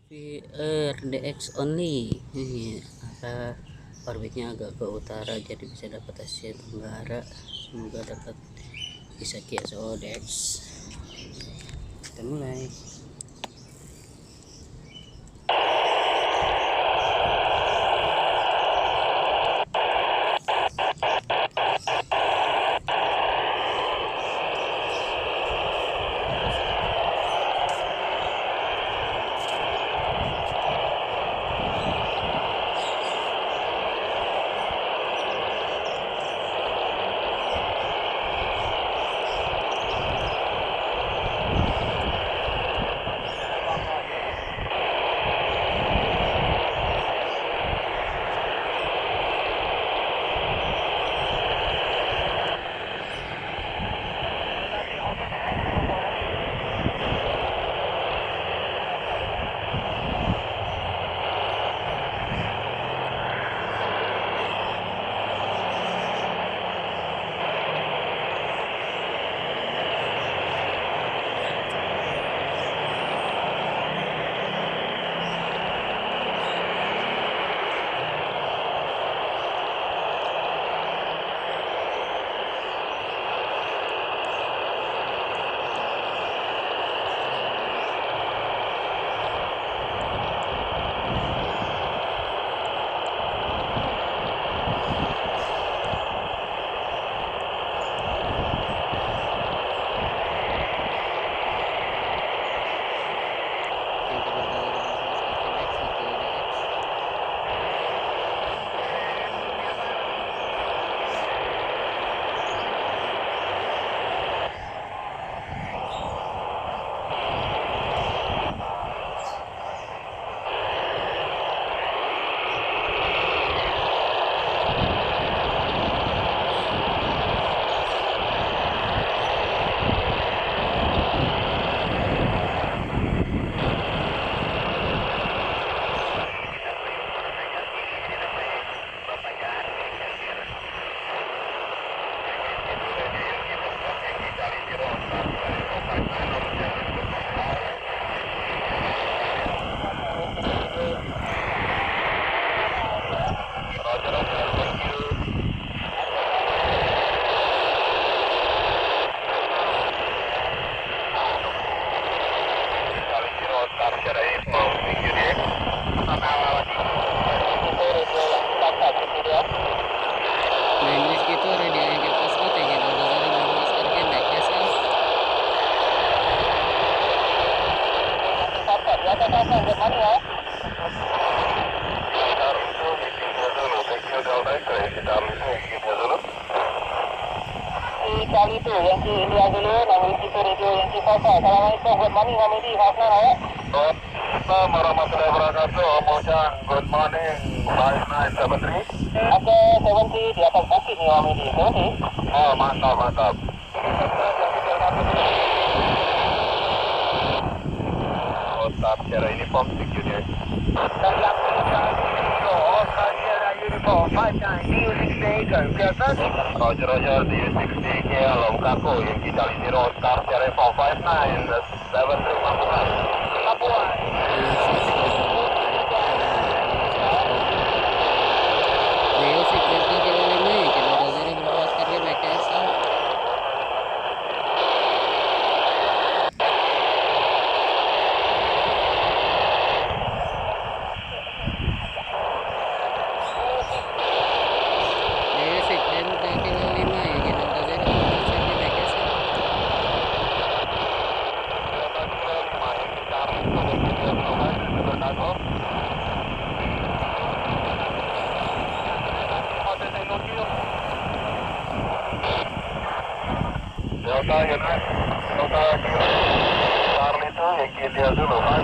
RDX only. Arah orbitnya agak ke utara, jadi bisa dapat Asia Tenggara. Semoga dapat bisa QSODX. Kita mulai. Kali itu yang di India dulu, namun itu radio yang di Fasa. Assalamualaikum, good morning, Hamidi, Hafnan, ya. Assalamualaikum warahmatullahi wabarakatuh. Mojang, good morning, 5973. Oke, 70 di atas bukit nih, Hamidi, 70. Oh, mantap, mantap. Oh, start secara uniform 6 unit. Roger, Roger, DU60, KL, Kaku, yang kita Zero, Star Sierra 459, 73 Papua. Papua. Delta Unit, Delta Charlie itu yang kita dulu kan.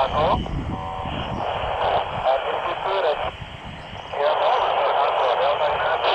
Chicago. Altitude Chicago, Delta United.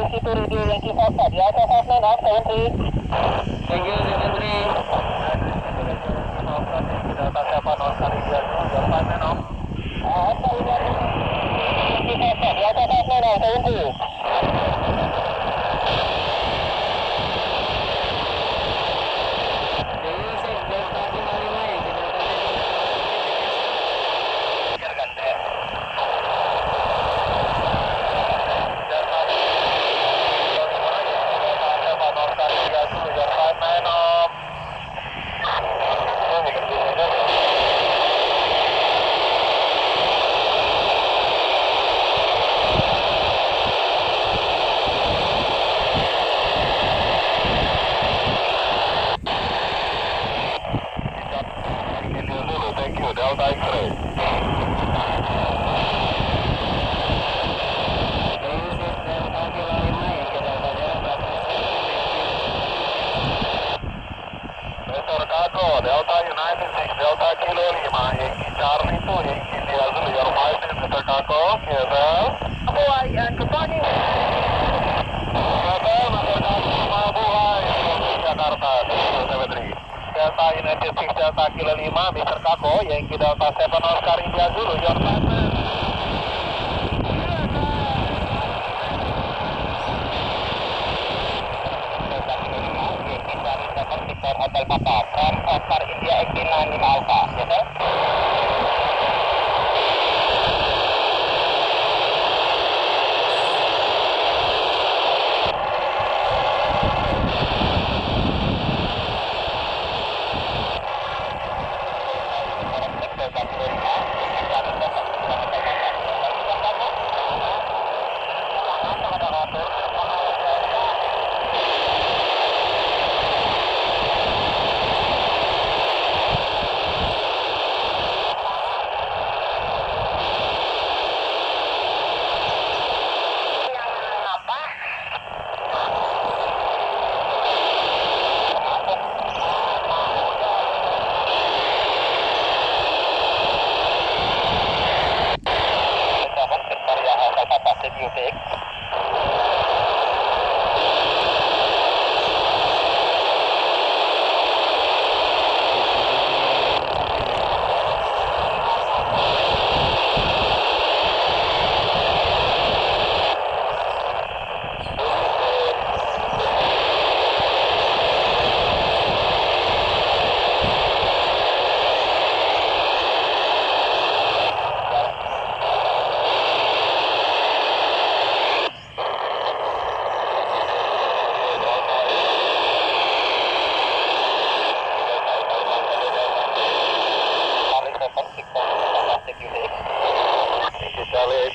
Itu radio yang kita di atas 9W2RYF. Thank you, Secretary. Delta 7 Oscar India Zulu, your 5 man off. Kita di atas 9W2RYF. Thank you, Delta X-ray. Chicago, Delta United 6, Delta Kilo 5, Yankee Charlie 2, Yankee India Zulu, your 5 minutes, Chicago, Kiesel. Hawaii and good morning. Kiesel, Mabuhay, Jakarta, 273. Delta United 6, Delta Kilo 5, Mr. Chicago, Yankee Delta 7, Oscar India Zulu, your 5 minutes. Hotel Papa from Oscar India X9 Lima Alpha, yes sir?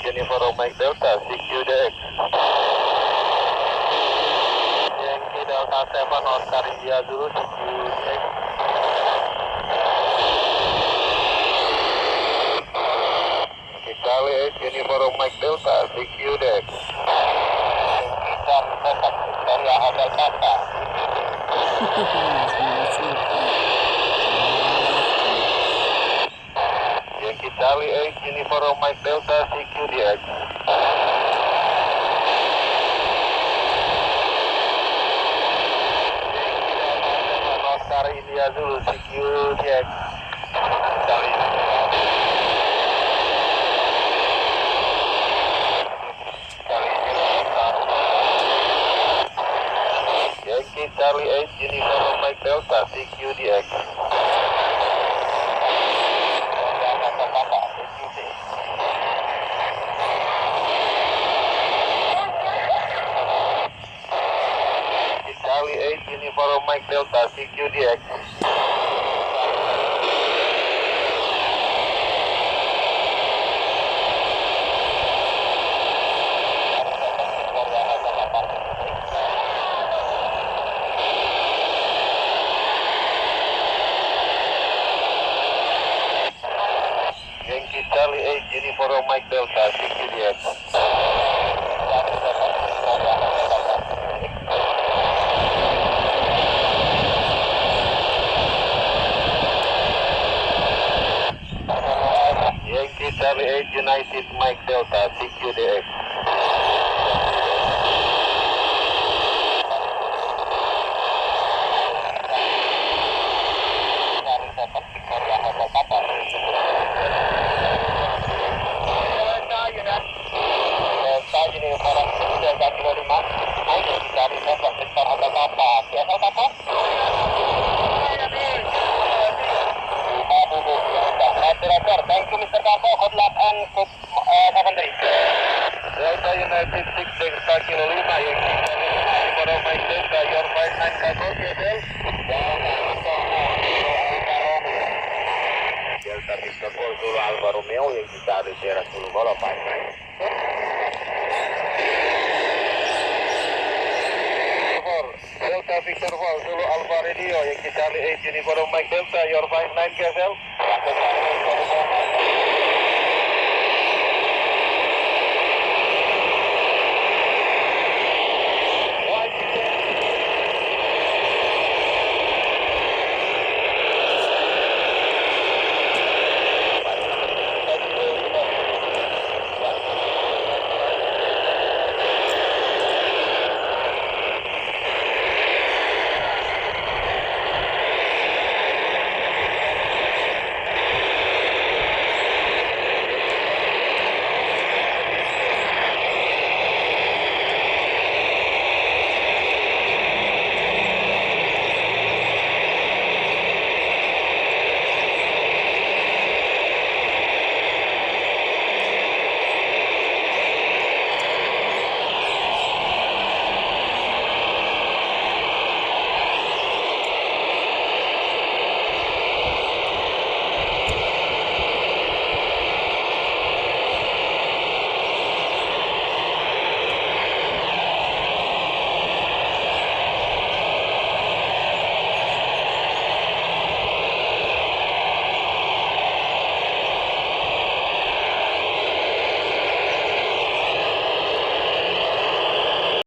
Jennifer Mike Delta, CQDX. Yankee Delta 7, Oscar India Zulu, CQDX. Charlie 8, Jennifer Mike Delta, CQDX. Victoria Hotel Papa. Yankee Charlie 8, Jennifer Mike Delta, CQDX. Oscar India Zulu, CQDX. Charlie. Yankee Charlie 8, Jennifer Mike Delta, CQDX. Charlie 8, Uniform Mike Delta, CQDX. Mike Delta, CQDX. Yankee Charlie 8 United Mike Delta, CQDX. Thank you, Mr. Kapo. Good luck and good secondary. Delta United 6 Delta Kilo 5, Yankee Charlie 5, Baru Mike Delta, your 59 Kapo, Del. Delta Victor Paul, Zulu Alfa Romeo, Yankee Charlie Sierra Zulu Golf 59. Delta Victor Paul, Zulu Alfa Radio, Yankee Charlie 8, Uniform Mike Delta, your 59 KSL.